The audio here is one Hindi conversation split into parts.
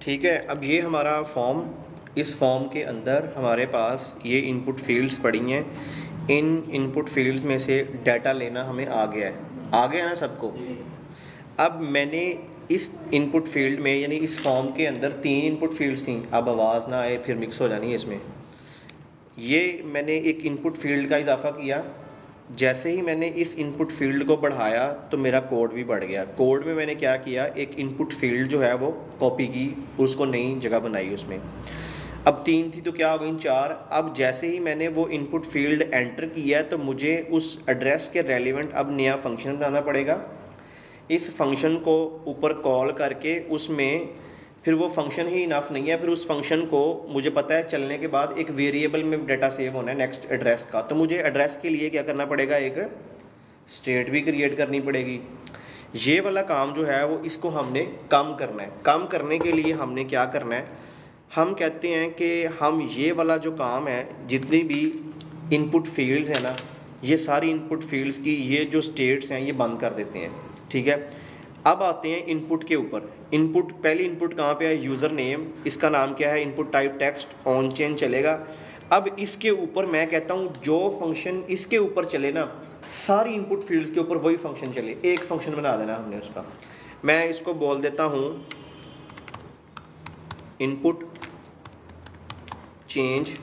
ठीक है, अब ये हमारा फॉर्म, इस फॉर्म के अंदर हमारे पास ये इनपुट फील्ड्स पड़ी हैं। इन इनपुट फील्ड्स में से डाटा लेना हमें आ गया ना सबको। अब मैंने इस इनपुट फील्ड में यानी इस फॉर्म के अंदर 3 इनपुट फील्ड्स थी। अब आवाज़ ना आए फिर मिक्स हो जानी है इसमें। ये मैंने एक इनपुट फील्ड का इजाफा किया। जैसे ही मैंने इस इनपुट फील्ड को बढ़ाया तो मेरा कोड भी बढ़ गया। कोड में मैंने क्या किया, एक इनपुट फील्ड जो है वो कॉपी की, उसको नई जगह बनाई उसमें। अब 3 थी तो क्या हो गई 4। अब जैसे ही मैंने वो इनपुट फील्ड एंटर किया तो मुझे उस एड्रेस के रेलिवेंट अब नया फंक्शन बनाना पड़ेगा। इस फंक्शन को ऊपर कॉल करके उसमें फिर वो फंक्शन ही इनफ नहीं है, फिर उस फंक्शन को मुझे पता है चलने के बाद एक वेरिएबल में डाटा सेव होना है नेक्स्ट एड्रेस का। तो मुझे एड्रेस के लिए क्या करना पड़ेगा, एक स्टेट भी क्रिएट करनी पड़ेगी। ये वाला काम जो है वो इसको हमने कम करना है। कम करने के लिए हमने क्या करना है, हम कहते हैं कि हम ये वाला जो काम है, जितनी भी इनपुट फील्ड्स हैं ना, ये सारी इनपुट फील्ड्स की ये जो स्टेट्स हैं ये बंद कर देते हैं। ठीक है, अब आते हैं इनपुट के ऊपर। इनपुट, पहली इनपुट कहाँ पे है, यूज़र नेम। इसका नाम क्या है, input type text, on chain चलेगा। अब इसके ऊपर मैं कहता हूँ जो फंक्शन इसके ऊपर चले ना, सारी इनपुट फील्ड्स के ऊपर वही फंक्शन चले, एक फंक्शन बना देना हमने उसका। मैं इसको बोल देता हूँ इनपुट चेंज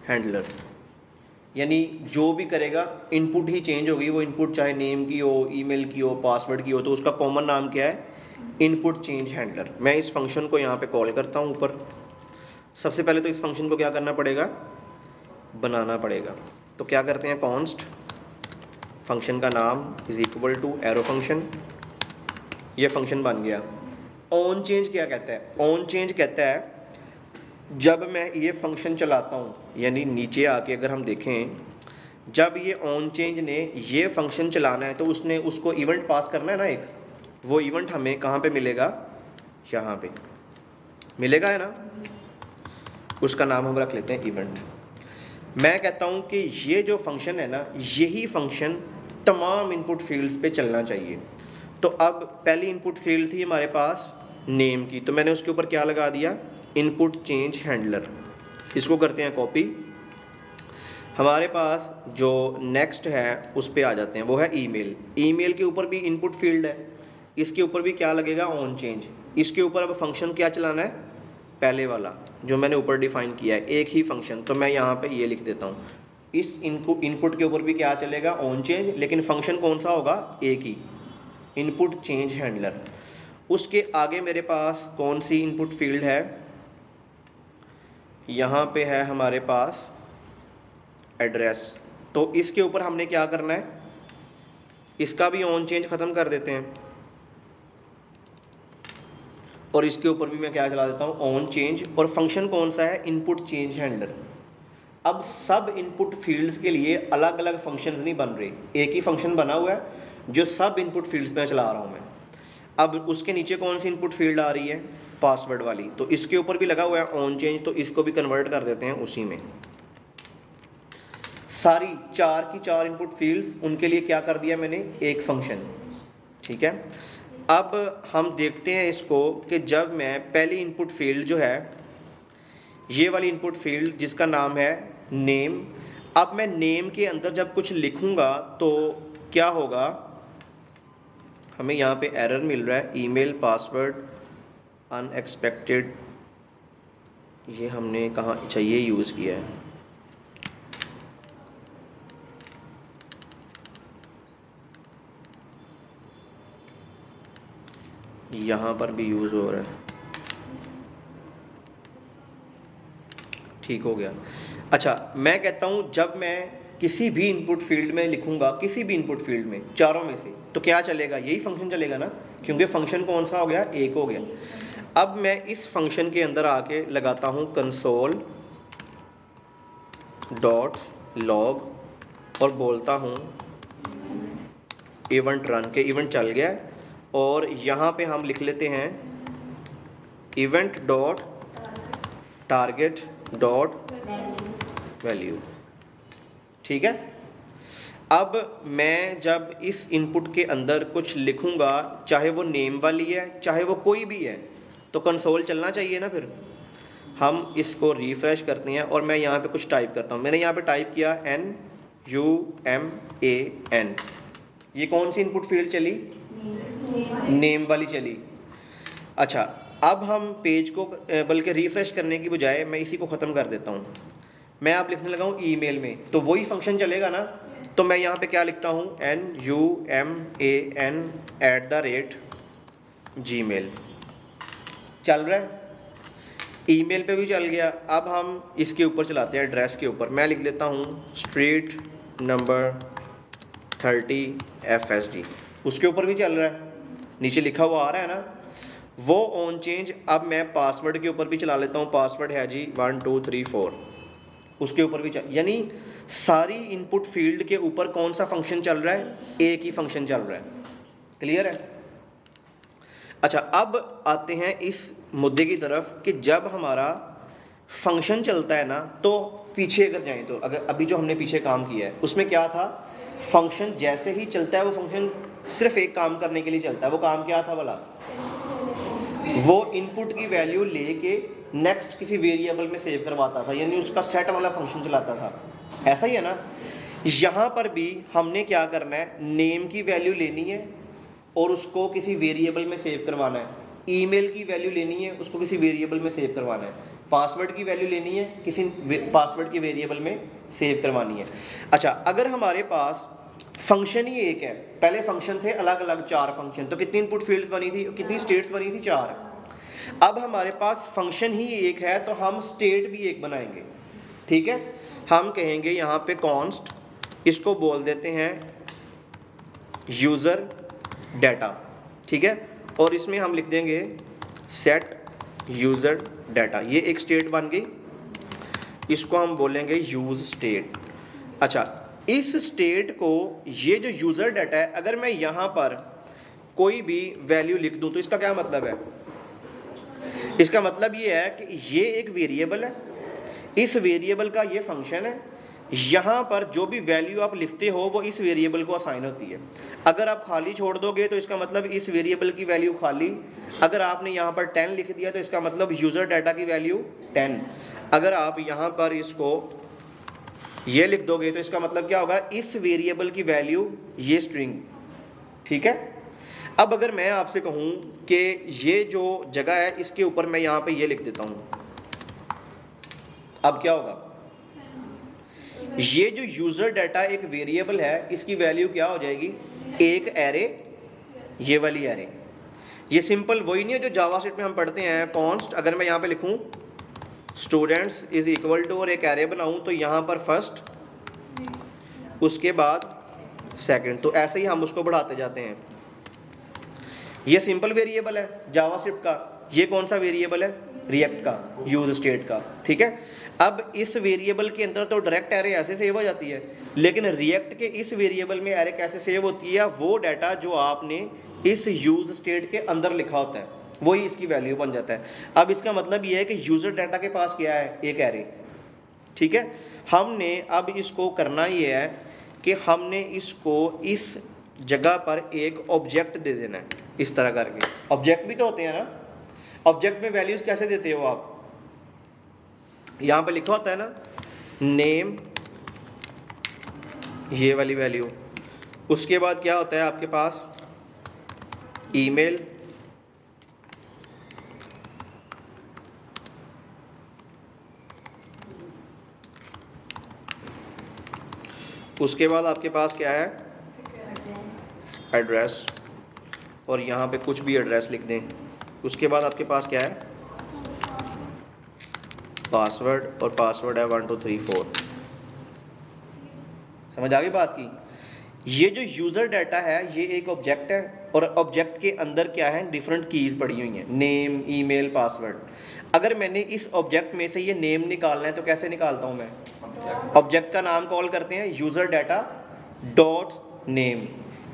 हैंडलर। यानी जो भी करेगा इनपुट ही चेंज होगी। वो इनपुट चाहे नेम की हो, ईमेल की हो, पासवर्ड की हो, तो उसका कॉमन नाम क्या है, इनपुट चेंज हैंडलर। मैं इस फंक्शन को यहाँ पे कॉल करता हूँ ऊपर। सबसे पहले तो इस फंक्शन को क्या करना पड़ेगा, बनाना पड़ेगा। तो क्या करते हैं, कॉन्स्ट फंक्शन का नाम is equal to arrow function. ये फंक्शन बन गया। ऑन चेंज क्या कहता है, ऑन चेंज कहता है जब मैं ये फंक्शन चलाता हूँ, यानी नीचे आके अगर हम देखें, जब ये ऑन चेंज ने ये फंक्शन चलाना है तो उसने उसको इवेंट पास करना है ना एक। वो इवेंट हमें कहाँ पे मिलेगा, यहाँ पे मिलेगा है ना। उसका नाम हम रख लेते हैं इवेंट। मैं कहता हूँ कि ये जो फंक्शन है ना, यही फंक्शन तमाम इनपुट फील्ड्स पे चलना चाहिए। तो अब पहली इनपुट फील्ड थी हमारे पास नेम की, तो मैंने उसके ऊपर क्या लगा दिया, इनपुट चेंज हैंडलर। इसको करते हैं कॉपी। हमारे पास जो नेक्स्ट है उस पर आ जाते हैं, वो है ईमेल। ईमेल के ऊपर भी इनपुट फील्ड है, इसके ऊपर भी क्या लगेगा, ऑन चेंज। इसके ऊपर अब फंक्शन क्या चलाना है, पहले वाला जो मैंने ऊपर डिफाइन किया है, एक ही फंक्शन। तो मैं यहाँ पे ये लिख देता हूँ, इस इनपुट के ऊपर भी क्या चलेगा, ऑन चेंज, लेकिन फंक्शन कौन सा होगा, एक ही, इनपुट चेंज हैंडलर। उसके आगे मेरे पास कौन सी इनपुट फील्ड है, यहाँ पे है हमारे पास एड्रेस। तो इसके ऊपर हमने क्या करना है, इसका भी ऑन चेंज ख़त्म कर देते हैं, और इसके ऊपर भी मैं क्या चला देता हूँ, ऑन चेंज। और फंक्शन कौन सा है, इनपुट चेंज हैंडलर। अब सब इनपुट फील्ड्स के लिए अलग अलग फंक्शंस नहीं बन रहे, एक ही फंक्शन बना हुआ है जो सब इनपुट फील्ड्स में चला रहा हूँ मैं। अब उसके नीचे कौन सी इनपुट फील्ड आ रही है, पासवर्ड वाली, तो इसके ऊपर भी लगा हुआ है ऑन चेंज, तो इसको भी कन्वर्ट कर देते हैं उसी में। सारी 4 की 4 इनपुट फील्ड्स, उनके लिए क्या कर दिया मैंने, एक फंक्शन। ठीक है, अब हम देखते हैं इसको कि जब मैं पहली इनपुट फील्ड जो है, ये वाली इनपुट फील्ड जिसका नाम है नेम, अब मैं नेम के अंदर जब कुछ लिखूंगा तो क्या होगा, हमें यहाँ पे एरर मिल रहा है, ईमेल पासवर्ड अनएक्सपेक्टेड। ये हमने कहाँ, अच्छा ये यूज़ किया है, यहाँ पर भी यूज़ हो रहा है, ठीक हो गया। अच्छा, मैं कहता हूँ जब मैं किसी भी इनपुट फील्ड में लिखूंगा, किसी भी इनपुट फील्ड में चारों में से, तो क्या चलेगा, यही फंक्शन चलेगा ना, क्योंकि फंक्शन कौन सा हो गया, एक हो गया। अब मैं इस फंक्शन के अंदर आके लगाता हूँ कंसोल डॉट लॉग और बोलता हूँ इवेंट रन, के इवेंट चल गया है। और यहाँ पे हम लिख लेते हैं event dot target dot value. ठीक है, अब मैं जब इस इनपुट के अंदर कुछ लिखूंगा, चाहे वो नेम वाली है चाहे वो कोई भी है, तो कंसोल चलना चाहिए ना। फिर हम इसको रिफ्रेश करते हैं और मैं यहाँ पे कुछ टाइप करता हूँ। मैंने यहाँ पे टाइप किया NUMAN। ये कौन सी इनपुट फील्ड चली? नेम वाली चली। अच्छा, अब हम पेज को बल्कि रिफ्रेश करने की बजाय मैं इसी को ख़त्म कर देता हूँ। मैं आप लिखने लगा हूँ ईमेल में, तो वही फंक्शन चलेगा ना। तो मैं यहाँ पे क्या लिखता हूँ? NUMAN@gmail। चल रहा है, ईमेल पे भी चल गया। अब हम इसके ऊपर चलाते हैं, एड्रेस के ऊपर। मैं लिख लेता हूँ स्ट्रीट नंबर 30 FSD। उसके ऊपर भी चल रहा है, नीचे लिखा हुआ आ रहा है ना वो ऑन चेंज। अब मैं पासवर्ड के ऊपर भी चला लेता हूँ, पासवर्ड है जी 1 2 3 4। उसके ऊपर भी यानी सारी इनपुट फील्ड के ऊपर कौन सा फंक्शन चल रहा है? एक ही फंक्शन चल रहा है। क्लियर है? अच्छा, अब आते हैं इस मुद्दे की तरफ कि जब हमारा फंक्शन चलता है ना, तो पीछे अगर जाएं तो अगर अभी जो हमने पीछे काम किया है उसमें क्या था? फंक्शन जैसे ही चलता है वो फंक्शन सिर्फ एक काम करने के लिए चलता है। वो काम क्या था भला? वो इनपुट की वैल्यू लेके नेक्स्ट किसी वेरिएबल में सेव करवाता था, यानी उसका सेट वाला फंक्शन चलाता था। ऐसा ही है ना? यहाँ पर भी हमने क्या करना है? नेम की वैल्यू लेनी है और उसको किसी वेरिएबल में सेव करवाना है। ईमेल की वैल्यू लेनी है, उसको किसी वेरिएबल में सेव करवाना है। पासवर्ड की वैल्यू लेनी है, किसी पासवर्ड की वेरिएबल में सेव करवानी है। अच्छा, अगर हमारे पास फंक्शन ही एक है, पहले फंक्शन थे अलग अलग 4 फंक्शन, तो कितनी इनपुट फील्ड्स बनी थी, कितनी स्टेट्स बनी थी? 4। अब हमारे पास फंक्शन ही एक है तो हम स्टेट भी एक बनाएंगे। ठीक है, हम कहेंगे यहाँ पे कॉन्स्ट, इसको बोल देते हैं यूज़र डाटा। ठीक है, और इसमें हम लिख देंगे सेट यूज़र डाटा। ये एक स्टेट बन गई, इसको हम बोलेंगे यूज़ स्टेट। अच्छा, इस स्टेट को, ये जो यूज़र डाटा है, अगर मैं यहाँ पर कोई भी वैल्यू लिख दूँ तो इसका क्या मतलब है? इसका मतलब ये है कि ये एक वेरिएबल है, इस वेरिएबल का ये फंक्शन है, यहाँ पर जो भी वैल्यू आप लिखते हो वो इस वेरिएबल को असाइन होती है। अगर आप खाली छोड़ दोगे तो इसका मतलब इस वेरिएबल की वैल्यू खाली। अगर आपने यहाँ पर 10 लिख दिया तो इसका मतलब यूज़र डाटा की वैल्यू 10। अगर आप यहाँ पर इसको ये लिख दोगे तो इसका मतलब क्या होगा? इस वेरिएबल की वैल्यू ये स्ट्रिंग। ठीक है, अब अगर मैं आपसे कहूँ कि ये जो जगह है इसके ऊपर मैं यहाँ पे ये लिख देता हूँ, अब क्या होगा? ये जो यूज़र डाटा एक वेरिएबल है, इसकी वैल्यू क्या हो जाएगी? एक एरे, ये वाली एरे। ये सिंपल वही नहीं है जो जावास्क्रिप्ट में हम पढ़ते हैं, कॉन्स्ट। अगर मैं यहाँ पे लिखूँ स्टूडेंट्स इज इक्वल टू और एक एरे बनाऊँ तो यहाँ पर फर्स्ट, उसके बाद सेकंड, तो ऐसे ही हम उसको बढ़ाते जाते हैं। ये सिंपल वेरिएबल है जावास्क्रिप्ट का। ये कौन सा वेरिएबल है? रिएक्ट का, यूज स्टेट का। ठीक है, अब इस वेरिएबल के अंदर तो डायरेक्ट एरे ऐसे सेव हो जाती है, लेकिन रिएक्ट के इस वेरिएबल में एरे कैसे सेव होती है? वो डाटा जो आपने इस यूज स्टेट के अंदर लिखा होता है वही इसकी वैल्यू बन जाता है। अब इसका मतलब ये है कि यूजर डाटा के पास क्या है? एक एरे। ठीक है, हमने अब इसको करना ये है कि हमने इसको इस जगह पर एक ऑब्जेक्ट दे देना है, इस तरह करके। ऑब्जेक्ट भी तो होते हैं ना, ऑब्जेक्ट में वैल्यूज कैसे देते हो आप? यहाँ पे लिखा होता है ना नेम, ये वाली वैल्यू। उसके बाद क्या होता है आपके पास? ईमेल, उसके बाद आपके पास क्या है? एड्रेस, और यहाँ पे कुछ भी एड्रेस लिख दें। उसके बाद आपके पास क्या है? पासवर्ड, और पासवर्ड है 1 2 3 4। समझ आ गई बात की? ये जो यूज़र डाटा है ये एक ऑब्जेक्ट है, और ऑब्जेक्ट के अंदर क्या है? डिफरेंट कीज़ पड़ी हुई हैं, नेम, ईमेल, पासवर्ड। अगर मैंने इस ऑब्जेक्ट में से ये नेम निकालना है तो कैसे निकालता हूँ मैं? ऑब्जेक्ट का नाम कॉल करते हैं user data dot name,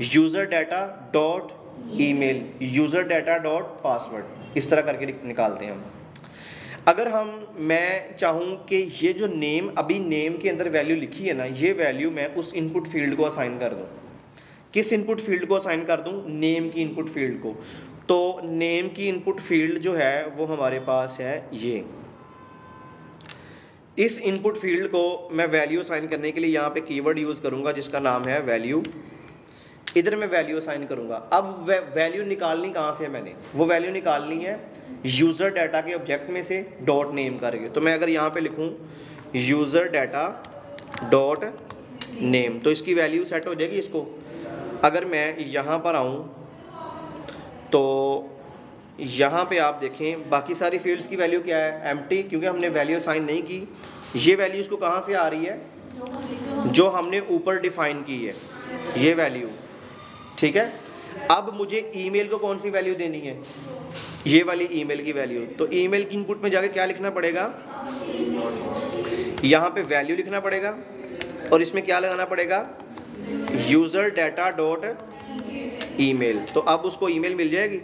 user data dot email, user data dot password, इस तरह करके निकालते हैं हम। अगर मैं चाहूँ कि ये जो नेम अभी नेम के अंदर वैल्यू लिखी है ना, ये वैल्यू मैं उस इनपुट फील्ड को असाइन कर दूँ। किस इनपुट फील्ड को असाइन कर दूँ? नेम की इनपुट फील्ड को। तो नेम की इनपुट फील्ड जो है वो हमारे पास है ये। इस इनपुट फील्ड को मैं वैल्यू असाइन करने के लिए यहाँ पे कीवर्ड यूज़ करूँगा जिसका नाम है वैल्यू। इधर मैं वैल्यू असाइन करूँगा। अब वैल्यू निकालनी कहाँ से है? मैंने वो वैल्यू निकालनी है यूज़र डाटा के ऑब्जेक्ट में से डॉट नेम करके। तो मैं अगर यहाँ पे लिखूँ यूज़र डाटा डॉट नेम तो इसकी वैल्यू सेट हो जाएगी इसको। अगर मैं यहाँ पर आऊँ तो यहाँ पे आप देखें बाकी सारी फील्ड्स की वैल्यू क्या है? एम्प्टी, क्योंकि हमने वैल्यू असाइन नहीं की। ये वैल्यू इसको कहाँ से आ रही है? जो हमने ऊपर डिफाइन की है ये वैल्यू, ठीक है। अब मुझे ईमेल को कौन सी वैल्यू देनी है? ये वाली ईमेल की वैल्यू। तो ईमेल की इनपुट में जाके क्या लिखना पड़ेगा? यहाँ पे वैल्यू लिखना पड़ेगा और इसमें क्या लगाना पड़ेगा? User data dot email. तो अब उसको ईमेल मिल जाएगी।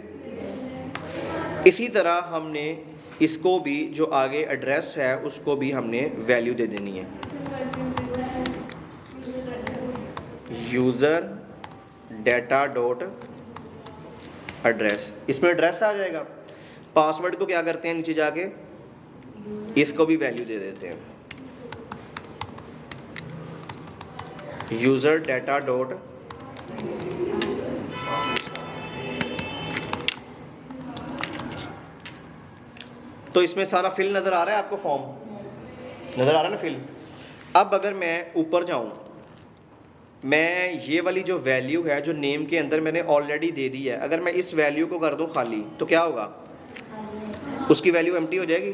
इसी तरह हमने इसको भी जो आगे एड्रेस है उसको भी हमने वैल्यू दे देनी है। यूज़र डाटा डॉट एड्रेस, इसमें एड्रेस आ जाएगा। पासवर्ड को क्या करते हैं? नीचे जाके इसको भी वैल्यू दे देते हैं यूज़र डाटा डॉट तो इसमें सारा फिल नज़र आ रहा है आपको? फॉर्म नज़र आ रहा है ना फिल। अब अगर मैं ऊपर जाऊं, मैं ये वाली जो वैल्यू है जो नेम के अंदर मैंने ऑलरेडी दे दी है, अगर मैं इस वैल्यू को कर दूं खाली तो क्या होगा? उसकी वैल्यू एम्प्टी हो जाएगी।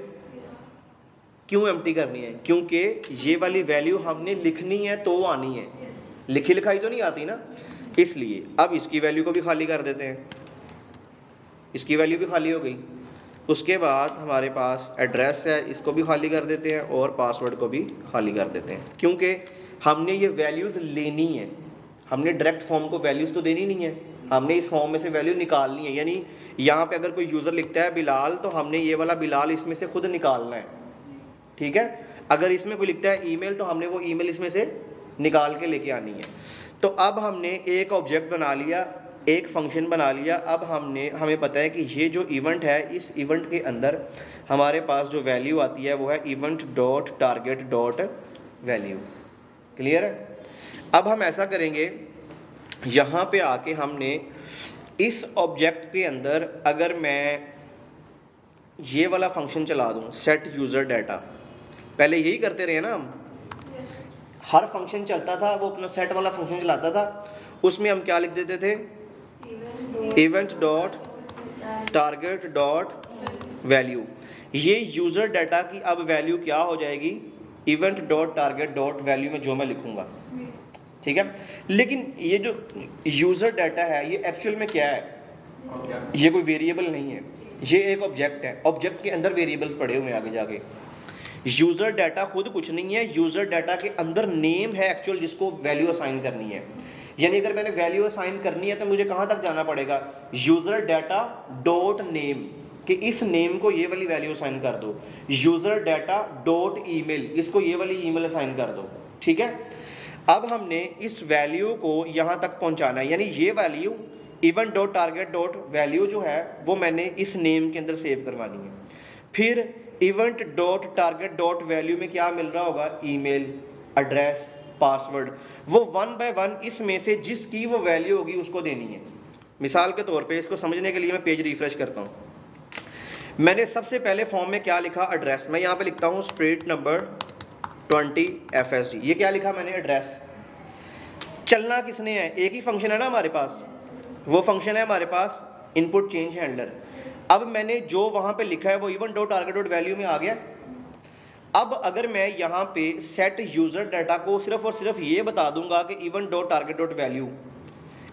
क्यों एम्प्टी करनी है? क्योंकि ये वाली वैल्यू हमने लिखनी है तो आनी है, लिखी लिखाई तो नहीं आती ना, इसलिए। अब इसकी वैल्यू को भी खाली कर देते हैं, इसकी वैल्यू भी खाली हो गई। उसके बाद हमारे पास एड्रेस है, इसको भी खाली कर देते हैं और पासवर्ड को भी खाली कर देते हैं, क्योंकि हमने ये वैल्यूज़ लेनी है। हमने डायरेक्ट फॉर्म को वैल्यूज़ तो देनी नहीं है, हमने इस फॉर्म में से वैल्यू निकालनी है। यानी यहाँ पे अगर कोई यूज़र लिखता है बिलाल तो हमने ये वाला बिलाल इसमें से खुद निकालना है, ठीक है। अगर इसमें कोई लिखता है ईमेल तो हमने वो ईमेल इसमें से निकाल के लेके आनी है। तो अब हमने एक ऑब्जेक्ट बना लिया, एक फंक्शन बना लिया। अब हमें पता है कि ये जो इवेंट है, इस इवेंट के अंदर हमारे पास जो वैल्यू आती है वो है event dot target dot value. Clear है? अब हम ऐसा करेंगे, यहाँ पे आके हमने इस ऑब्जेक्ट के अंदर अगर मैं ये वाला फंक्शन चला दूँ सेट यूज़र डाटा, पहले यही करते रहे ना हम, हर फंक्शन चलता था वो अपना सेट वाला फंक्शन चलाता था, उसमें हम क्या लिख देते थे? Event dot target dot value. ये यूज़र डाटा की अब वैल्यू क्या हो जाएगी? Event dot target dot value में जो मैं लिखूंगा, ठीक है। लेकिन ये जो यूज़र डाटा है ये एक्चुअल में क्या है? ये कोई वेरिएबल नहीं है, ये एक ऑब्जेक्ट है। ऑब्जेक्ट के अंदर वेरिएबल्स पड़े हुए हैं आगे जाके। यूज़र डाटा खुद कुछ नहीं है, यूज़र डाटा के अंदर नेम है एक्चुअल जिसको वैल्यू असाइन करनी है। यानी अगर मैंने वैल्यू असाइन करनी है तो मुझे कहाँ तक जाना पड़ेगा? यूज़र डाटा डॉट नेम, कि इस नेम को ये वाली वैल्यू असाइन कर दो। यूज़र डाटा डॉट ईमेल, इसको ये वाली ईमेल असाइन कर दो, ठीक है। अब हमने इस वैल्यू को यहाँ तक पहुँचाना है, यानी ये value event dot target dot value जो है वो मैंने इस नेम के अंदर सेव करवानी है। फिर event dot target dot value में क्या मिल रहा होगा? Email, address, password. वो वन बाय वन इसमें से जिसकी वो वैल्यू होगी उसको देनी है। मिसाल के तौर पे इसको समझने के लिए मैं पेज रिफ्रेश करता हूँ। मैंने सबसे पहले फॉर्म में क्या लिखा? एड्रेस। मैं यहाँ पे लिखता हूँ स्ट्रीट नंबर 20 FSD। ये क्या लिखा मैंने? एड्रेस। चलना किसने है? एक ही फंक्शन है ना हमारे पास, वो फंक्शन है हमारे पास इनपुट चेंज हैंडलर। अब मैंने जो वहाँ पे लिखा है वो event dot target dot value में आ गया। अब अगर मैं यहाँ पे सेट यूज़र डाटा को सिर्फ और सिर्फ ये बता दूंगा कि event dot target dot value,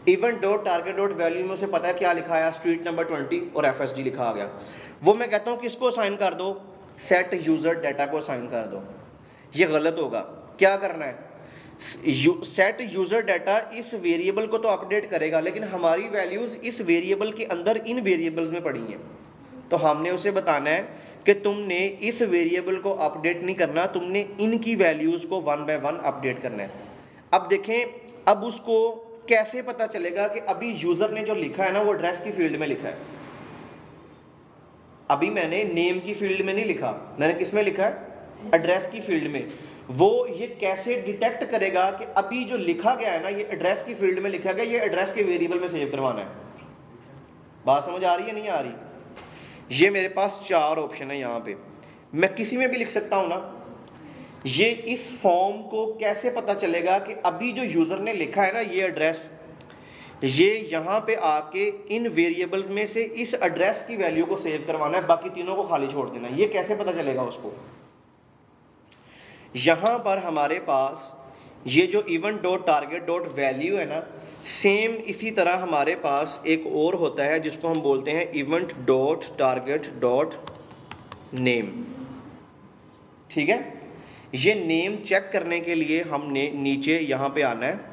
event dot target dot value में उसे पता है क्या लिखा है? स्ट्रीट नंबर 20 और FSD लिखा आ गया। वो मैं कहता हूँ कि इसको असाइन कर दो, सेट यूज़र डाटा को असाइन कर दो। ये गलत होगा। क्या करना है? सेट यूज़र डाटा इस वेरिएबल को तो अपडेट करेगा, लेकिन हमारी वैल्यूज़ इस वेरिएबल के अंदर इन वेरिएबल्स में पड़ी हैं। तो हमने उसे बताना है कि तुमने इस वेरिएबल को अपडेट नहीं करना, तुमने इनकी वैल्यूज़ को 1 बाय 1 अपडेट करना है। अब देखें, अब उसको कैसे पता चलेगा कि अभी यूज़र ने जो लिखा है ना वो एड्रेस की फील्ड में लिखा है। अभी मैंने नेम की फील्ड में नहीं लिखा, मैंने किस में लिखा है? एड्रेस की फील्ड में। वो ये कैसे डिटेक्ट करेगा कि अभी जो लिखा गया है ना ये एड्रेस की फील्ड में लिखा गया, ये एड्रेस के वेरिएबल में सेव करवाना है। बात समझ आ रही है नहीं आ रही? ये मेरे पास 4 ऑप्शन है यहाँ पे, मैं किसी में भी लिख सकता हूँ ना। ये इस फॉर्म को कैसे पता चलेगा कि अभी जो यूज़र ने लिखा है ना ये एड्रेस, ये यहाँ पे आके इन वेरिएबल्स में से इस एड्रेस की वैल्यू को सेव करवाना है, बाकी तीनों को खाली छोड़ देना है। ये कैसे पता चलेगा उसको? यहाँ पर हमारे पास ये जो event dot target dot value है ना, सेम इसी तरह हमारे पास एक और होता है जिसको हम बोलते हैं event dot target dot name. ठीक है, ये नेम चेक करने के लिए हमने नीचे यहाँ पे आना है।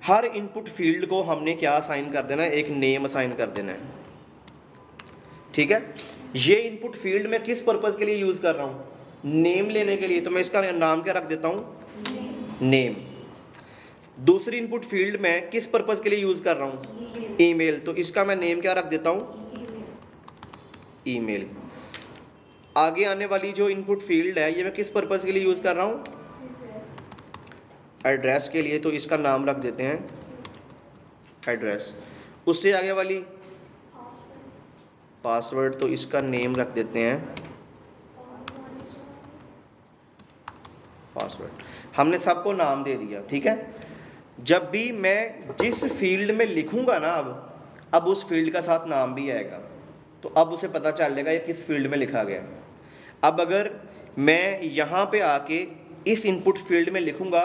हर इनपुट फील्ड को हमने क्या असाइन कर देना है? एक नेम असाइन कर देना है। ठीक है, ये इनपुट फील्ड मैं किस पर्पज़ के लिए यूज़ कर रहा हूँ? नेम लेने के लिए, तो मैं इसका नाम क्या रख देता हूँ? नेम। दूसरी इनपुट फील्ड में किस पर्पज़ के लिए यूज़ कर रहा हूँ? ईमेल, तो इसका मैं नेम क्या रख देता हूँ? ईमेल। आगे आने वाली जो इनपुट फील्ड है ये मैं किस पर्पज़ के लिए यूज़ कर रहा हूँ? एड्रेस के लिए, तो इसका नाम रख देते हैं एड्रेस। उससे आगे वाली पासवर्ड, तो इसका नेम रख देते हैं पासवर्ड। हमने सबको नाम दे दिया। ठीक है, जब भी मैं जिस फील्ड में लिखूंगा ना अब उस फील्ड का साथ नाम भी आएगा, तो अब उसे पता चल जाएगा ये किस फील्ड में लिखा गया। अब अगर मैं यहाँ पे आके इस इनपुट फील्ड में लिखूंगा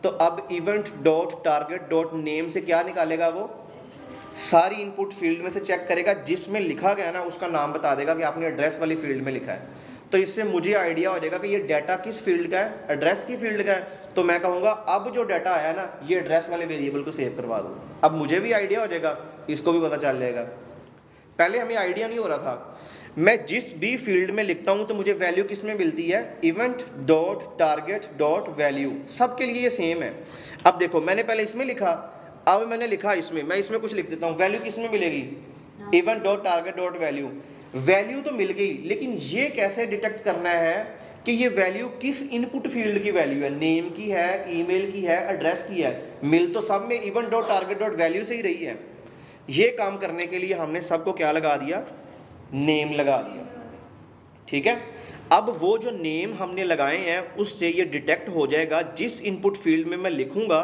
तो अब event dot target dot name से क्या निकालेगा? वो सारी इनपुट फील्ड में से चेक करेगा, जिसमें लिखा गया ना उसका नाम बता देगा कि आपने एड्रेस वाली फील्ड में लिखा है। तो इससे मुझे आइडिया हो जाएगा कि ये डाटा किस फील्ड का है? एड्रेस की फील्ड का है। तो मैं कहूँगा अब जो डाटा आया ना ये एड्रेस वाले वेरिएबल को सेव करवा दो। अब मुझे भी आइडिया हो जाएगा, इसको भी पता चल जाएगा। पहले हमें आइडिया नहीं हो रहा था। मैं जिस भी फील्ड में लिखता हूँ तो मुझे वैल्यू किस में मिलती है? Event dot target dot value. सबके लिए ये सेम है। अब देखो, मैंने पहले इसमें लिखा, अब मैंने लिखा इसमें, मैं इसमें कुछ लिख देता हूँ, वैल्यू किस में मिलेगी? Event dot target dot value. Value तो मिल गई, लेकिन ये कैसे डिटेक्ट करना है कि ये वैल्यू किस इनपुट फील्ड की वैल्यू है? नेम की है, ईमेल की है, एड्रेस की है? मिल तो सब में event dot target dot value से ही रही है। ये काम करने के लिए हमने सबको क्या लगा दिया? नेम लगा दिया। ठीक है, अब वो जो नेम हमने लगाए हैं उससे ये डिटेक्ट हो जाएगा, जिस इनपुट फील्ड में मैं लिखूंगा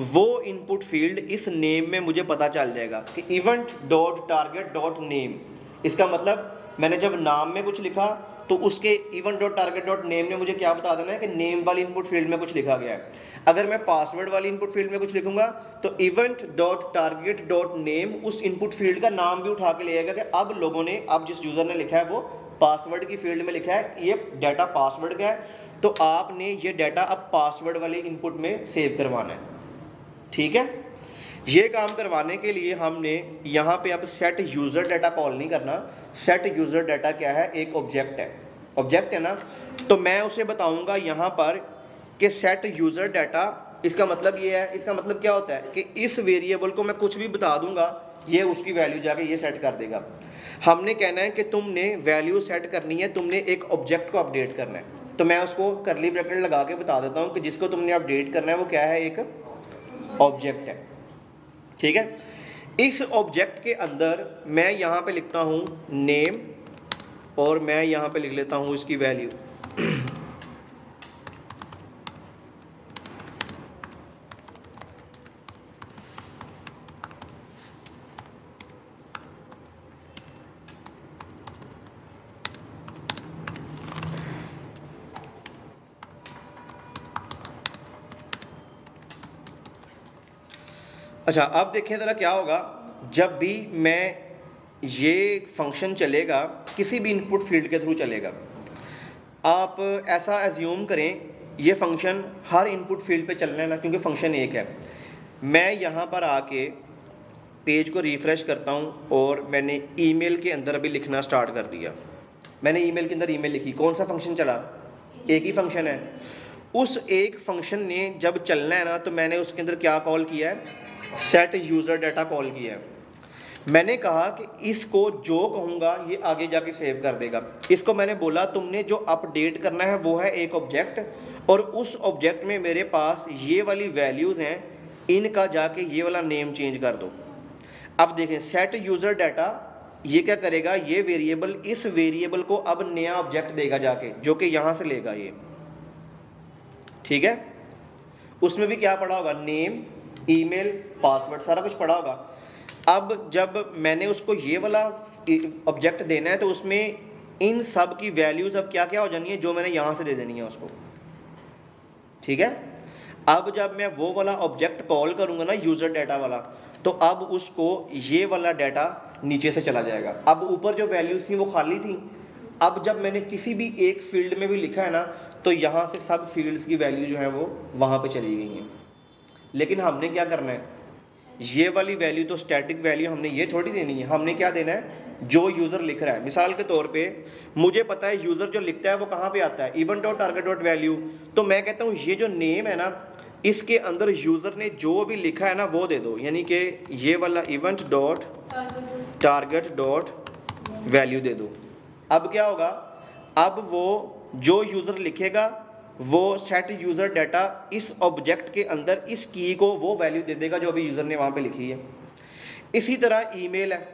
वो इनपुट फील्ड इस नेम में मुझे पता चल जाएगा कि event dot target dot name. इसका मतलब मैंने जब नाम में कुछ लिखा तो उसके event dot target dot name ने मुझे क्या बता देना है कि नेम वाली इनपुट फील्ड में कुछ लिखा गया है। अगर मैं पासवर्ड वाली इनपुट फील्ड में कुछ लिखूंगा तो event dot target dot name उस इनपुट फील्ड का नाम भी उठा के ले आएगा कि अब लोगों ने, अब जिस यूजर ने लिखा है वो पासवर्ड की फील्ड में लिखा है, ये डाटा पासवर्ड का है, तो आपने ये डाटा अब पासवर्ड वाले इनपुट में सेव करवाना है। ठीक है, ये काम करवाने के लिए हमने यहाँ पे अब सेट यूज़र डाटा कॉल नहीं करना। सेट यूज़र डाटा क्या है? एक ऑब्जेक्ट है, ऑब्जेक्ट है ना। तो मैं उसे बताऊँगा यहाँ पर कि सेट यूज़र डाटा, इसका मतलब ये है, इसका मतलब क्या होता है कि इस वेरिएबल को मैं कुछ भी बता दूंगा, ये उसकी वैल्यू जाके ये सेट कर देगा। हमने कहना है कि तुमने वैल्यू सेट करनी है, तुमने एक ऑब्जेक्ट को अपडेट करना है, तो मैं उसको करली ब्रैकेट लगा के बता देता हूँ कि जिसको तुमने अपडेट करना है वो क्या है? एक ऑब्जेक्ट है। ठीक है, इस ऑब्जेक्ट के अंदर मैं यहाँ पे लिखता हूँ नेम और मैं यहाँ पे लिख लेता हूँ इसकी वैल्यू। अच्छा, अब देखें ज़रा क्या होगा जब भी मैं ये फंक्शन चलेगा, किसी भी इनपुट फील्ड के थ्रू चलेगा। आप ऐसा एज्यूम करें ये फंक्शन हर इनपुट फील्ड पे चलना है ना, क्योंकि फंक्शन एक है। मैं यहाँ पर आके पेज को रिफ़्रेश करता हूँ और मैंने ईमेल के अंदर अभी लिखना स्टार्ट कर दिया। मैंने ईमेल के अंदर ईमेल लिखी, कौन सा फंक्शन चला? एक ही फंक्शन है। उस एक फंक्शन ने जब चलना है ना, तो मैंने उसके अंदर क्या कॉल किया है? सेट यूज़र डाटा कॉल किया है। मैंने कहा कि इसको जो कहूँगा ये आगे जाके सेव कर देगा। इसको मैंने बोला तुमने जो अपडेट करना है वो है एक ऑब्जेक्ट, और उस ऑब्जेक्ट में मेरे पास ये वाली वैल्यूज़ हैं, इनका जाके ये वाला नेम चेंज कर दो। अब देखें, सेट यूज़र डाटा ये क्या करेगा? ये वेरिएबल, इस वेरिएबल को अब नया ऑब्जेक्ट देगा जाके, जो कि यहाँ से लेगा ये, ठीक है। उसमें भी क्या पड़ा होगा? नेम, ईमेल, पासवर्ड, सारा कुछ पड़ा होगा। अब जब मैंने उसको ये वाला ऑब्जेक्ट देना है, तो उसमें इन सब की वैल्यूज़ अब क्या क्या हो जानी है, जो मैंने यहाँ से दे देनी है उसको, ठीक है। अब जब मैं वो वाला ऑब्जेक्ट कॉल करूँगा ना, यूज़र डाटा वाला, तो अब उसको ये वाला डाटा नीचे से चला जाएगा। अब ऊपर जो वैल्यूज़ थी वो खाली थी। अब जब मैंने किसी भी एक फील्ड में भी लिखा है ना, तो यहाँ से सब फील्ड्स की वैल्यू जो है वो वहाँ पे चली गई हैं। लेकिन हमने क्या करना है? ये वाली वैल्यू तो स्टैटिक वैल्यू हमने ये थोड़ी देनी है। हमने क्या देना है? जो यूज़र लिख रहा है। मिसाल के तौर पे मुझे पता है यूज़र जो लिखता है वो कहाँ पे आता है? Event dot target dot value. तो मैं कहता हूँ ये जो नेम है ना, इसके अंदर यूज़र ने जो भी लिखा है ना वो दे दो, यानी कि ये वाला event dot target dot value दे दो। अब क्या होगा? अब वो जो यूज़र लिखेगा वो सेट यूज़र डाटा इस ऑब्जेक्ट के अंदर इस की को वो वैल्यू दे देगा जो अभी यूज़र ने वहाँ पे लिखी है। इसी तरह ईमेल है,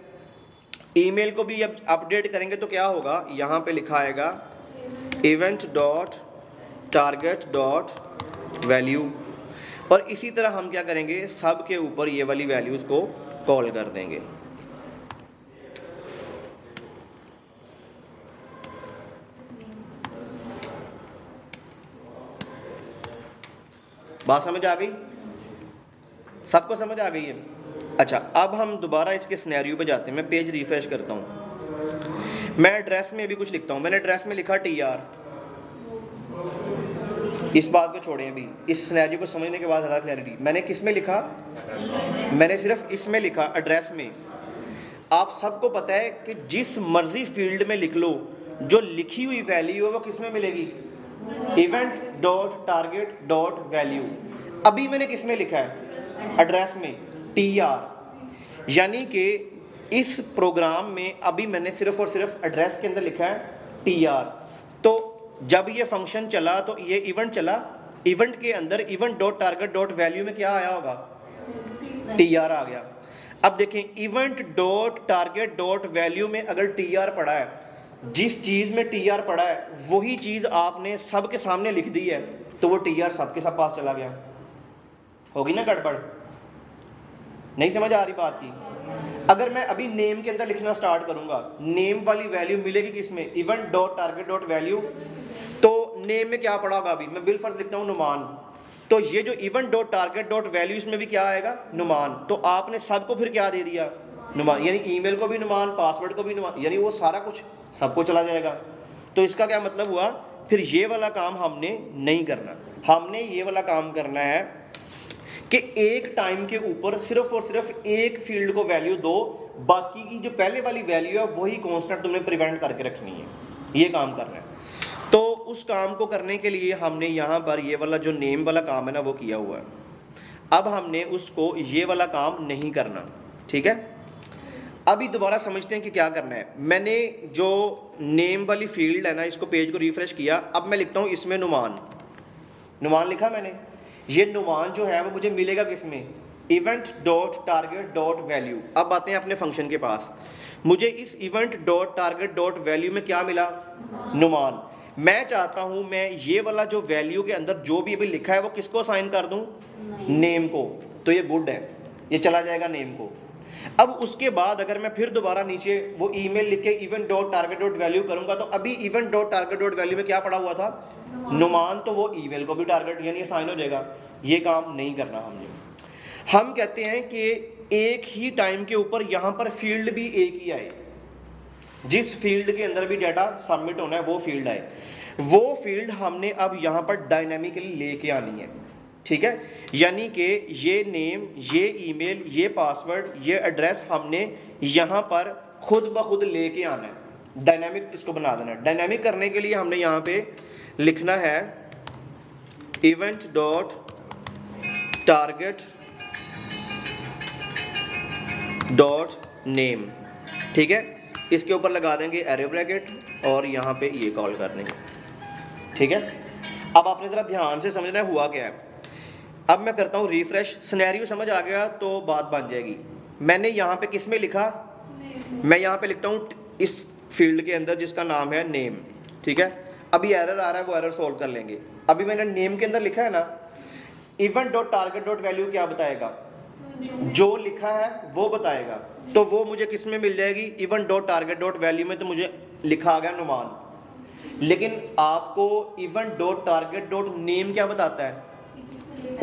ईमेल को भी अब अपडेट करेंगे तो क्या होगा? यहाँ पे लिखा आएगा event dot target dot value, और इसी तरह हम क्या करेंगे? सब के ऊपर ये वाली वैल्यूज़ को कॉल कर देंगे। बात समझ आ गई? सबको समझ आ गई है? अच्छा, अब हम दोबारा इसके सिनेरियो पे जाते हैं। मैं पेज रिफ्रेश करता हूँ। मैं एड्रेस में भी कुछ लिखता हूँ। मैंने एड्रेस में लिखा TR। इस बात को छोड़ें अभी, इस सिनेरियो को समझने के बाद ज़्यादा क्लैरिटी। मैंने किस में लिखा? मैंने सिर्फ इसमें लिखा, एड्रेस में। आप सबको पता है कि जिस मर्जी फील्ड में लिख लो, जो लिखी हुई वैल्यू है वो किस में मिलेगी? Event dot target dot value. अभी मैंने किस में लिखा है? एड्रेस में, TR। यानी कि इस प्रोग्राम में अभी मैंने सिर्फ और सिर्फ एड्रेस के अंदर लिखा है TR। तो जब ये फंक्शन चला तो ये इवेंट चला, इवेंट के अंदर event dot target dot value में क्या आया होगा? TR आ गया। अब देखें, event dot target dot value में अगर TR पड़ा है, जिस चीज़ में TR पड़ा है वही चीज़ आपने सबके सामने लिख दी है, तो वो TR सबके सब पास चला गया। होगी ना गड़बड़? नहीं समझ आ रही बात की? अगर मैं अभी नेम के अंदर लिखना स्टार्ट करूंगा, नेम वाली वैल्यू मिलेगी किसमें? Event dot target dot value. तो नेम में क्या पड़ा होगा? अभी मैं बिल फर्ज लिखता हूं नुमान, तो ये जो event dot target dot value इसमें भी क्या आएगा? नुमान। तो आपने सबको फिर क्या दे दिया? नुमान। यानी ईमेल को भी नुमान, पासवर्ड को भी नुमान, यानी वो सारा कुछ सबको चला जाएगा। तो इसका क्या मतलब हुआ? फिर ये वाला काम हमने नहीं करना। हमने ये वाला काम करना है कि एक टाइम के ऊपर सिर्फ और सिर्फ एक फील्ड को वैल्यू दो, बाकी की जो पहले वाली वैल्यू है वही कांस्टेंट तुमने प्रिवेंट करके रखनी है। ये काम करना है। तो उस काम को करने के लिए हमने यहाँ पर ये वाला जो नेम वाला काम है ना वो किया हुआ है। अब हमने उसको ये वाला काम नहीं करना, ठीक है। अभी दोबारा समझते हैं कि क्या करना है। मैंने जो नेम वाली फील्ड है ना, इसको पेज को रिफ्रेश किया। अब मैं लिखता हूँ इसमें नुमान। नुमान लिखा मैंने। ये नुमान जो है वो मुझे मिलेगा किसमें? Event dot target dot value. अब आते हैं अपने फंक्शन के पास। मुझे इस event dot target dot value में क्या मिला? नुमान। मैं चाहता हूं मैं ये वाला जो वैल्यू के अंदर जो भी अभी लिखा है वो किसको असाइन कर दूं? नेम को। तो ये गुड है, ये चला जाएगा नेम को। अब उसके बाद अगर मैं फिर दोबारा नीचे वो ईमेल लिख के event dot target dot value करूंगा, तो अभी event dot target dot value में क्या पड़ा हुआ था? नुमान। तो वो ईमेल को भी टारगेट यानी असाइन हो जाएगा। ये काम नहीं करना हमने। हम कहते हैं कि एक ही टाइम के ऊपर यहां पर फील्ड भी एक ही आए, जिस फील्ड के अंदर भी डाटा सबमिट होना है वो फील्ड आए। वो फील्ड हमने अब यहां पर डायनेमिकली लेके आनी है, ठीक है। यानी कि ये नेम, ये ईमेल, ये पासवर्ड, ये एड्रेस हमने यहां पर खुद ब खुद लेके आना है। डायनामिक इसको बना देना है। डायनामिक करने के लिए हमने यहाँ पे लिखना है event dot target dot name, ठीक है। इसके ऊपर लगा देंगे एरे ब्रैकेट और यहाँ पे ये कॉल कर देंगे, ठीक है। अब आपने ज़रा ध्यान से समझना है हुआ क्या है। अब मैं करता हूँ रिफ्रेश, सिनेरियो समझ आ गया तो बात बन जाएगी। मैंने यहाँ पे किस में लिखा, मैं यहाँ पे लिखता हूँ इस फील्ड के अंदर जिसका नाम है नेम, ठीक है। अभी एरर आ रहा है, वो एरर सोल्व कर लेंगे। अभी मैंने नेम के अंदर लिखा है ना, event dot target dot value क्या बताएगा, जो लिखा है वो बताएगा। तो वो मुझे किस में मिल जाएगी, event dot target dot value में। तो मुझे लिखा आ गया नुमान, लेकिन आपको event dot target dot name क्या बताता है,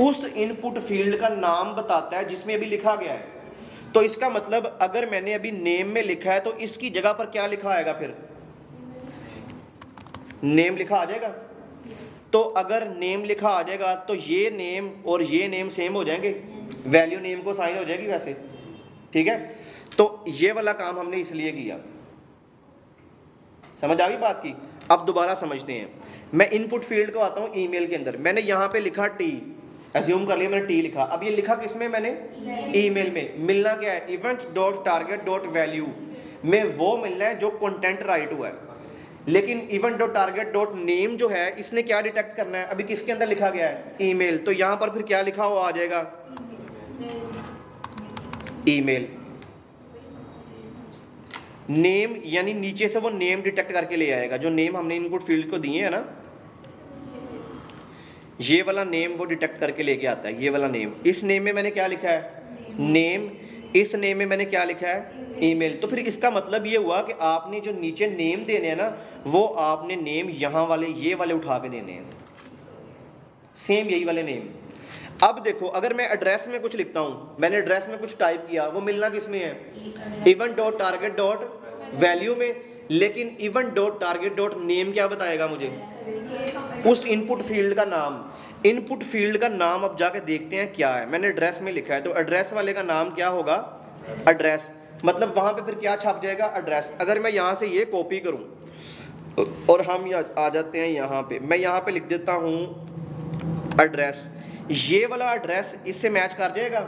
उस इनपुट फील्ड का नाम बताता है जिसमें अभी लिखा गया है। तो इसका मतलब अगर मैंने अभी नेम में लिखा है तो इसकी जगह पर क्या लिखा आएगा, फिर नेम लिखा आ जाएगा। तो अगर नेम लिखा आ जाएगा तो ये नेम और ये नेम सेम हो जाएंगे, वैल्यू नेम को साइन हो जाएगी वैसे, ठीक है। तो ये वाला काम हमने इसलिए किया, समझ आ गई बात की। अब दोबारा समझते हैं। मैं इनपुट फील्ड को आता हूं ईमेल के अंदर, मैंने यहां पे लिखा टी, एज्यूम कर लिया मैंने टी लिखा। अब ये लिखा किसमें मैंने, ईमेल में। मिलना क्या है, event dot target dot value में वो मिलना है जो कंटेंट राइट हुआ है। लेकिन event dot target dot name जो है, इसने क्या डिटेक्ट करना है, अभी किसके अंदर लिखा गया है, ईमेल। तो यहां पर फिर क्या लिखा हुआ आ जाएगा, ईमेल। नेम यानी नीचे से वो नेम डिटेक्ट करके ले आएगा, जो नेम हमने इनपुट फील्ड्स को दिए है ना, ये वाला नेम वो डिटेक्ट करके लेके आता है। ये वाला नेम, इस नेम में मैंने क्या लिखा है, नेम। इस नेम में मैंने क्या लिखा है, ईमेल। तो फिर इसका मतलब ये हुआ कि आपने जो नीचे नेम देने हैं ना, वो आपने नेम यहाँ वाले ये वाले उठा के देने हैं, सेम यही वाले नेम। अब देखो, अगर मैं एड्रेस में कुछ लिखता हूँ, मैंने एड्रेस में कुछ टाइप किया, वो मिलना किस में है, event dot target dot value में। लेकिन event dot target dot name क्या बताएगा मुझे, उस इनपुट फील्ड का नाम। इनपुट फील्ड का नाम अब जाके देखते हैं क्या है। मैंने एड्रेस में लिखा है, तो एड्रेस वाले का नाम क्या होगा, एड्रेस। मतलब वहां पे फिर क्या छप जाएगा, एड्रेस। अगर मैं यहां से ये कॉपी करूं और हम आ जाते हैं यहाँ पे, मैं यहाँ पे लिख देता हूँ एड्रेस, ये वाला एड्रेस इससे मैच कर जाएगा।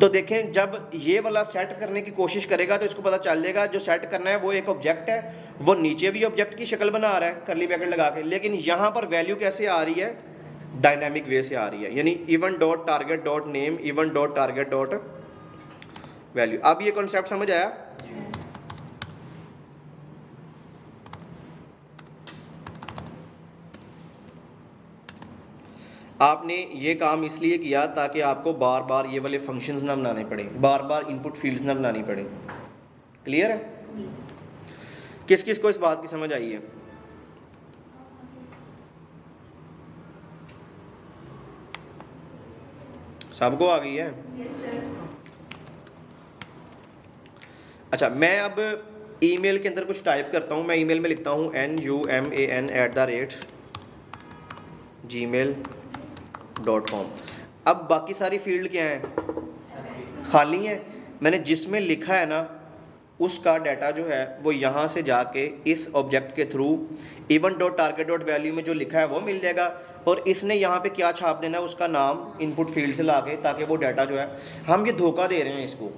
तो देखें, जब ये वाला सेट करने की कोशिश करेगा तो इसको पता चल जाएगा जो सेट करना है वो एक ऑब्जेक्ट है, वो नीचे भी ऑब्जेक्ट की शक्ल बना रहा है करली ब्रैकेट लगा के, लेकिन यहाँ पर वैल्यू कैसे आ रही है, डायनामिक वे से आ रही है। यानी event dot target dot name, event dot target dot value. अब ये कॉन्सेप्ट समझ आया। आपने ये काम इसलिए किया ताकि आपको बार बार ये वाले फंक्शंस ना बनाने पड़े, बार बार इनपुट फील्ड्स ना बनानी पड़े। क्लियर है? किस किस को इस बात की समझ आई है? सबको आ गई है? अच्छा, मैं अब ईमेल के अंदर कुछ टाइप करता हूँ। मैं ईमेल में लिखता हूँ numan@gmail.com। अब बाकी सारी फील्ड क्या हैं, खाली हैं। मैंने जिसमें लिखा है ना, उसका डाटा जो है वो यहाँ से जाके इस ऑब्जेक्ट के through event dot target dot value में जो लिखा है वो मिल जाएगा। और इसने यहाँ पे क्या छाप देना है, उसका नाम इनपुट फील्ड से ला के, ताकि वो डाटा जो है, हम ये धोखा दे रहे हैं इसको।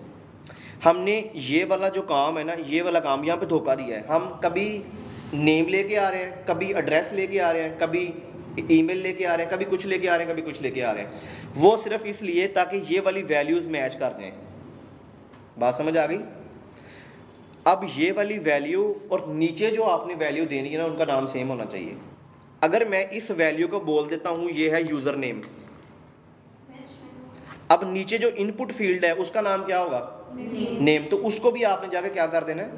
हमने ये वाला जो काम है ना, ये वाला काम यहाँ पे धोखा दिया है। हम कभी नेम लेके आ रहे हैं, कभी एड्रेस लेके आ रहे हैं, कभी ईमेल लेके आ रहे हैं, कभी कुछ लेके आ रहे हैं, कभी कुछ लेके आ रहे हैं। वो सिर्फ इसलिए ताकि ये वाली वैल्यूज़ मैच कर दें। बात समझ आ गई? अब ये वाली वैल्यू और नीचे जो आपने वैल्यू देनी है ना, उनका नाम सेम होना चाहिए। अगर मैं इस वैल्यू को बोल देता हूँ ये है यूज़र नेम, अब नीचे जो इनपुट फील्ड है उसका नाम क्या होगा, नेम। तो उसको भी आपने जाके क्या कर देना है,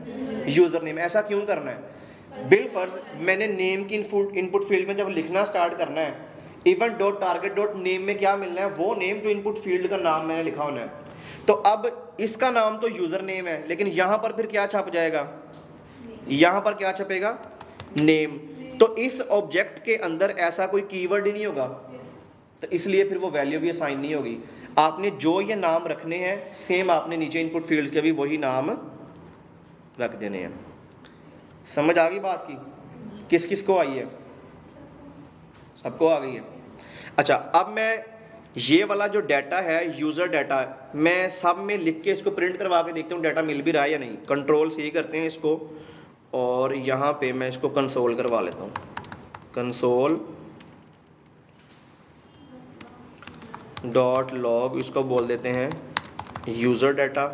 यूज़र नेम। ऐसा क्यों करना है, बिल फर्ज मैंने नेम की इनपुट फील्ड में जब लिखना स्टार्ट करना है, event dot target dot name में क्या मिलना है, वो नेम जो इनपुट फील्ड का नाम मैंने लिखा होना है। तो अब इसका नाम तो यूज़र नेम है, लेकिन यहाँ पर फिर क्या छप जाएगा, यहाँ पर क्या छपेगा, नेम। तो इस ऑब्जेक्ट के अंदर ऐसा कोई कीवर्ड ही नहीं होगा, तो इसलिए फिर वो वैल्यू भी असाइन नहीं होगी। आपने जो ये नाम रखने हैं, सेम आपने नीचे इनपुट फील्ड्स के भी वही नाम रख देने हैं। समझ आ गई बात की? किस किस को आई है? सबको आ गई है। अच्छा, अब मैं ये वाला जो डाटा है, यूज़र डाटा, मैं सब में लिख के इसको प्रिंट करवा के देखता हूँ डाटा मिल भी रहा है या नहीं। कंट्रोल सी करते हैं इसको, और यहाँ पे मैं इसको कंसोल करवा लेता हूँ। कंसोल डॉट लॉग, इसको बोल देते हैं यूज़र डाटा,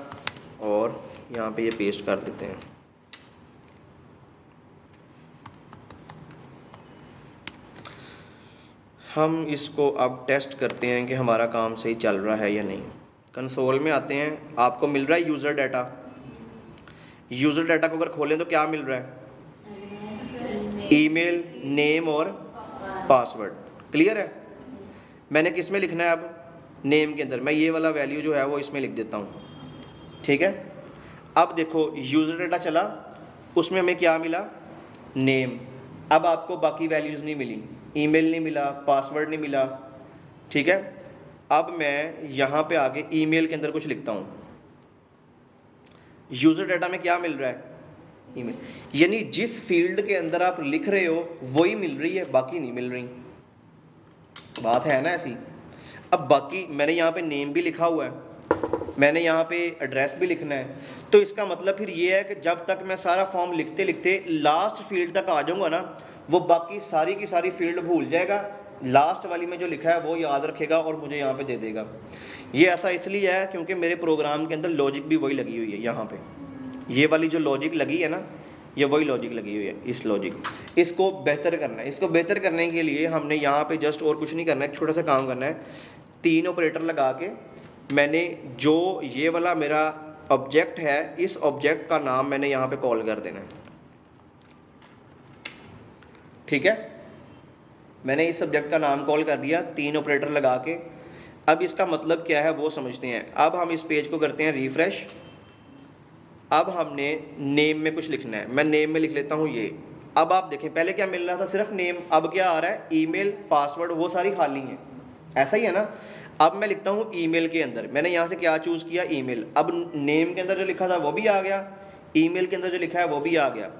और यहाँ पे ये पेस्ट कर देते हैं। हम इसको अब टेस्ट करते हैं कि हमारा काम सही चल रहा है या नहीं। कंसोल में आते हैं, आपको मिल रहा है यूज़र डाटा। यूज़र डाटा को अगर खोलें तो क्या मिल रहा है? ईमेल, नेम और पासवर्ड। क्लियर है? मैंने किस में लिखना है अब? नेम के अंदर। मैं ये वाला वैल्यू जो है वो इसमें लिख देता हूँ, ठीक है। अब देखो यूज़र डाटा चला, उसमें हमें क्या मिला? नेम। अब आपको बाकी वैल्यूज़ नहीं मिली, ईमेल नहीं मिला, पासवर्ड नहीं मिला, ठीक है। अब मैं यहाँ पे आके ईमेल के अंदर कुछ लिखता हूँ। यूज़र डाटा में क्या मिल रहा है? ईमेल। यानी जिस फील्ड के अंदर आप लिख रहे हो वही मिल रही है, बाकी नहीं मिल रही। बात है ना ऐसी? अब बाकी मैंने यहाँ पे नेम भी लिखा हुआ है, मैंने यहाँ पे एड्रेस भी लिखना है, तो इसका मतलब फिर ये है कि जब तक मैं सारा फॉर्म लिखते लिखते लास्ट फील्ड तक आ जाऊँगा ना, वो बाकी सारी की सारी फील्ड भूल जाएगा, लास्ट वाली में जो लिखा है वो याद रखेगा और मुझे यहाँ पे दे देगा। ये ऐसा इसलिए है क्योंकि मेरे प्रोग्राम के अंदर लॉजिक भी वही लगी हुई है। यहाँ पे ये वाली जो लॉजिक लगी है ना, ये वही लॉजिक लगी हुई है। इस लॉजिक इसको बेहतर करना है। इसको बेहतर करने के लिए हमने यहाँ पे जस्ट और कुछ नहीं करना है, एक छोटा सा काम करना है। 3 ऑपरेटर लगा के मैंने जो ये वाला मेरा ऑब्जेक्ट है, इस ऑब्जेक्ट का नाम मैंने यहाँ पे कॉल कर देना है, ठीक है। मैंने इस सब्जेक्ट का नाम कॉल कर दिया 3 ऑपरेटर लगा के। अब इसका मतलब क्या है वो समझते हैं। अब हम इस पेज को करते हैं रिफ्रेश। अब हमने नेम में कुछ लिखना है, मैं नेम में लिख लेता हूँ ये। अब आप देखें पहले क्या मिल रहा था? सिर्फ नेम। अब क्या आ रहा है? ईमेल, पासवर्ड, वो सारी खाली हैं। ऐसा ही है ना? अब मैं लिखता हूँ ईमेल के अंदर, मैंने यहाँ से क्या चूज़ किया? ईमेल। अब नेम के अंदर जो लिखा था वो भी आ गया, ईमेल के अंदर जो लिखा है वो भी आ गया।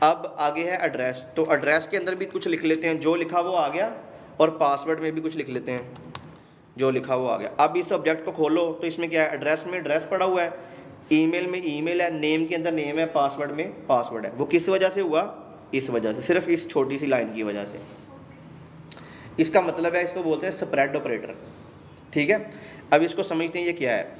अब आगे है एड्रेस, तो एड्रेस के अंदर भी कुछ लिख लेते हैं, जो लिखा वो आ गया, और पासवर्ड में भी कुछ लिख लेते हैं, जो लिखा वो आ गया। अब इस ऑब्जेक्ट को खोलो तो इसमें क्या है? एड्रेस में एड्रेस पड़ा हुआ है, ईमेल में ईमेल है, नेम के अंदर नेम है, पासवर्ड में पासवर्ड है। वो किस वजह से हुआ? इस वजह से, सिर्फ इस छोटी सी लाइन की वजह से। इसका मतलब है, इसको बोलते हैं स्प्रेड ऑपरेटर, ठीक है। अब इसको समझते हैं ये क्या है।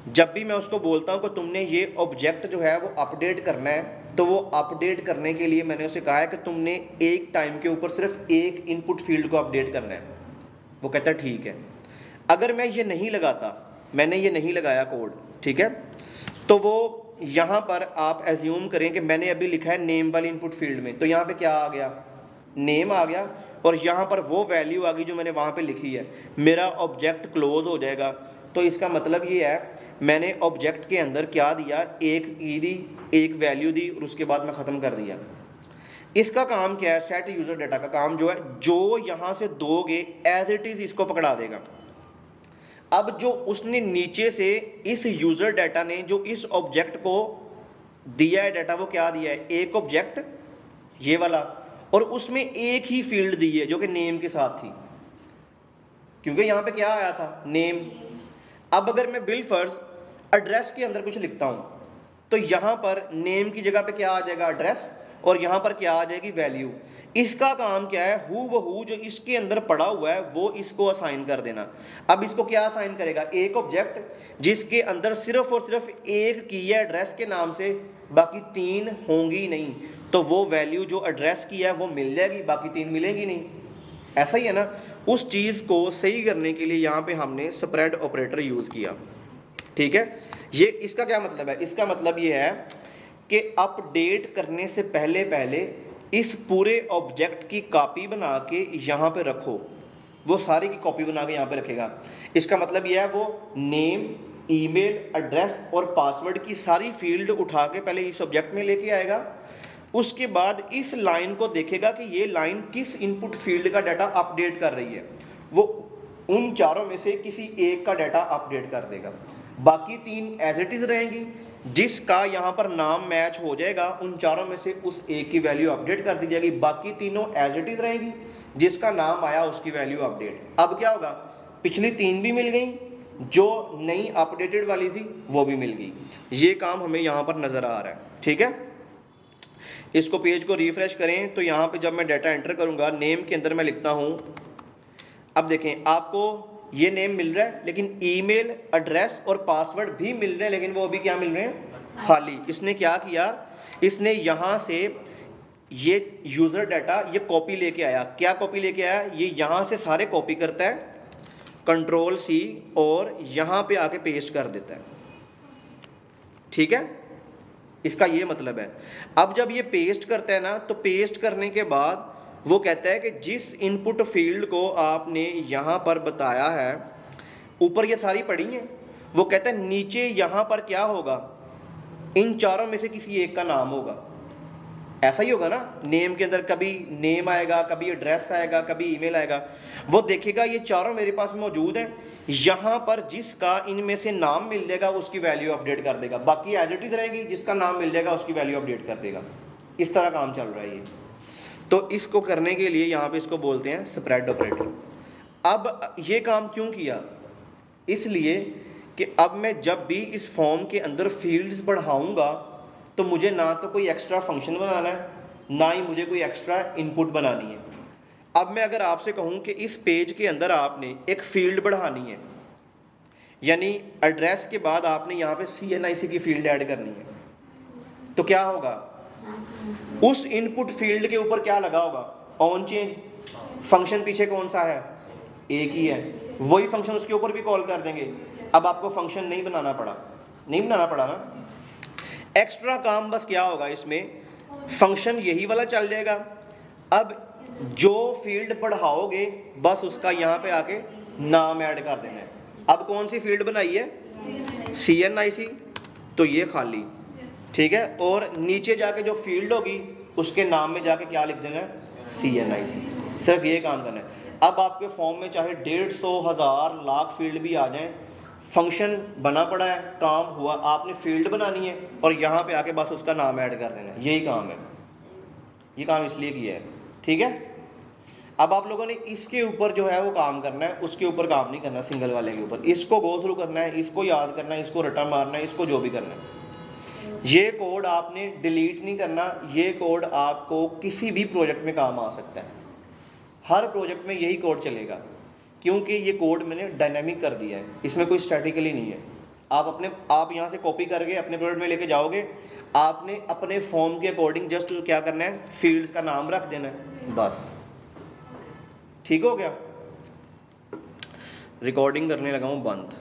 जब भी मैं उसको बोलता हूँ कि तुमने ये ऑब्जेक्ट जो है वो अपडेट करना है, तो वो अपडेट करने के लिए मैंने उसे कहा है कि तुमने एक टाइम के ऊपर सिर्फ एक इनपुट फील्ड को अपडेट करना है। वो कहता है ठीक है। अगर मैं ये नहीं लगाता, मैंने ये नहीं लगाया कोड, ठीक है, तो वो यहाँ पर आप एज्यूम करें कि मैंने अभी लिखा है नेम वाली इनपुट फील्ड में, तो यहाँ पे क्या आ गया? नेम आ गया, और यहाँ पर वो वैल्यू आ गई जो मैंने वहाँ पे लिखी है। मेरा ऑब्जेक्ट क्लोज हो जाएगा। तो इसका मतलब ये है, मैंने ऑब्जेक्ट के अंदर क्या दिया? एक की दी, एक वैल्यू दी, और उसके बाद मैं ख़त्म कर दिया। इसका काम क्या है? सेट यूज़र डाटा का काम जो है, जो यहाँ से दोगे एज इट इज़ इसको पकड़ा देगा। अब जो उसने नीचे से इस यूज़र डाटा ने जो इस ऑब्जेक्ट को दिया है डाटा, वो क्या दिया है? एक ऑब्जेक्ट ये वाला, और उसमें एक ही फील्ड दी है जो कि नेम के साथ थी, क्योंकि यहाँ पे क्या आया था? नेम। अब अगर मैं बिलफर्ज एड्रेस के अंदर कुछ लिखता हूँ, तो यहाँ पर नेम की जगह पे क्या आ जाएगा? एड्रेस, और यहाँ पर क्या आ जाएगी? वैल्यू। इसका काम क्या है? हु बहू जो इसके अंदर पड़ा हुआ है वो इसको असाइन कर देना। अब इसको क्या असाइन करेगा? एक ऑब्जेक्ट जिसके अंदर सिर्फ और सिर्फ एक की है एड्रेस के नाम से, बाकी 3 होंगी नहीं, तो वो वैल्यू जो एड्रेस की है वो मिल जाएगी, बाकी 3 मिलेंगी नहीं। ऐसा ही है ना? उस चीज़ को सही करने के लिए यहाँ पे हमने स्प्रेड ऑपरेटर यूज़ किया, ठीक है। ये इसका क्या मतलब है? इसका मतलब ये है कि अपडेट करने से पहले पहले इस पूरे ऑब्जेक्ट की कॉपी बना के यहाँ पे रखो। वो सारी की कॉपी बना के यहाँ पे रखेगा। इसका मतलब यह है, वो नेम, ईमेल, एड्रेस और पासवर्ड की सारी फील्ड उठा के पहले इस ऑब्जेक्ट में लेके आएगा। उसके बाद इस लाइन को देखेगा कि ये लाइन किस इनपुट फील्ड का डाटा अपडेट कर रही है। वो उन चारों में से किसी एक का डाटा अपडेट कर देगा, बाकी 3 एज इट इज रहेंगी। जिसका यहाँ पर नाम मैच हो जाएगा उन चारों में से उस एक की वैल्यू अपडेट कर दी जाएगी, बाकी तीनों एज इट इज रहेगी, जिसका नाम आया उसकी वैल्यू अपडेट। अब क्या होगा, पिछली तीन भी मिल गई, जो नई अपडेटेड वाली थी वो भी मिल गई। ये काम हमें यहाँ पर नजर आ रहा है, ठीक है। इसको पेज को रिफ्रेश करें तो यहाँ पे जब मैं डाटा एंटर करूँगा, नेम के अंदर मैं लिखता हूँ, अब देखें आपको ये नेम मिल रहा है, लेकिन ईमेल एड्रेस और पासवर्ड भी मिल रहे हैं, लेकिन वो अभी क्या मिल रहे हैं, खाली। इसने क्या किया, इसने यहाँ से ये यूज़र डाटा ये कॉपी लेके आया। क्या कॉपी लेके आया, ये यहाँ से सारे कॉपी करता है, कंट्रोल सी, और यहाँ पे आके पेस्ट कर देता है, ठीक है। इसका ये मतलब है। अब जब ये पेस्ट करता है ना, तो पेस्ट करने के बाद वो कहता है कि जिस इनपुट फील्ड को आपने यहाँ पर बताया है, ऊपर ये सारी पड़ी हैं, वो कहता है नीचे यहाँ पर क्या होगा, इन चारों में से किसी एक का नाम होगा। ऐसा ही होगा ना, नेम के अंदर कभी नेम आएगा, कभी एड्रेस आएगा, कभी ईमेल आएगा। वो देखेगा ये चारों मेरे पास मौजूद हैं, यहाँ पर जिसका इनमें से नाम मिल जाएगा उसकी वैल्यू अपडेट कर देगा, बाकी एज इट इज रहेगी, जिसका नाम मिल जाएगा उसकी वैल्यू अपडेट कर देगा। इस तरह काम चल रहा है ये। तो इसको करने के लिए यहाँ पे इसको बोलते हैं स्प्रेड ऑपरेटर। अब ये काम क्यों किया, इसलिए कि अब मैं जब भी इस फॉर्म के अंदर फील्ड्स बढ़ाऊंगा तो मुझे ना तो कोई एक्स्ट्रा फंक्शन बनाना है, ना ही मुझे कोई एक्स्ट्रा इनपुट बनानी है। अब मैं अगर आपसे कहूँ कि इस पेज के अंदर आपने एक फील्ड बढ़ानी है, यानी एड्रेस के बाद आपने यहाँ पे CNIC की फील्ड ऐड करनी है, तो क्या होगा, उस इनपुट फील्ड के ऊपर क्या लगा होगा, ऑन चेंज। फंक्शन पीछे कौन सा है, एक ही है, वही फंक्शन उसके ऊपर भी कॉल कर देंगे। अब आपको फंक्शन नहीं बनाना पड़ा ना, एक्स्ट्रा काम बस क्या होगा, इसमें फंक्शन यही वाला चल जाएगा। अब जो फील्ड बढ़ाओगे बस उसका यहाँ पे आके नाम ऐड कर देना है। अब कौन सी फील्ड बनाई है, CNIC, तो ये खाली, ठीक है। और नीचे जाके जो फील्ड होगी उसके नाम में जाके क्या लिख देना है, CNIC। सिर्फ ये काम करना है। अब आपके फॉर्म में चाहे 150, 1000, लाख फील्ड भी आ जाएं, फंक्शन बना पड़ा है, काम हुआ, आपने फील्ड बनानी है और यहाँ पे आके बस उसका नाम ऐड कर देना है, यही काम है। ये काम इसलिए किया है, ठीक है। अब आप लोगों ने इसके ऊपर जो है वो काम करना है, उसके ऊपर काम नहीं करना, सिंगल वाले के ऊपर। इसको गो थ्रू करना है, इसको याद करना है, इसको रटा मारना है, इसको जो भी करना है। ये कोड आपने डिलीट नहीं करना, ये कोड आपको किसी भी प्रोजेक्ट में काम आ सकता है, हर प्रोजेक्ट में यही कोड चलेगा, क्योंकि ये कोड मैंने डायनामिक कर दिया है, इसमें कोई स्टैटिकली नहीं है। आप यहाँ से कॉपी करके अपने प्रोजेक्ट में लेके जाओगे, आपने अपने फॉर्म के अकॉर्डिंग जस्ट क्या करना है, फील्ड्स का नाम रख देना है, बस ठीक हो गया। रिकॉर्डिंग करने लगा हूँ बंद।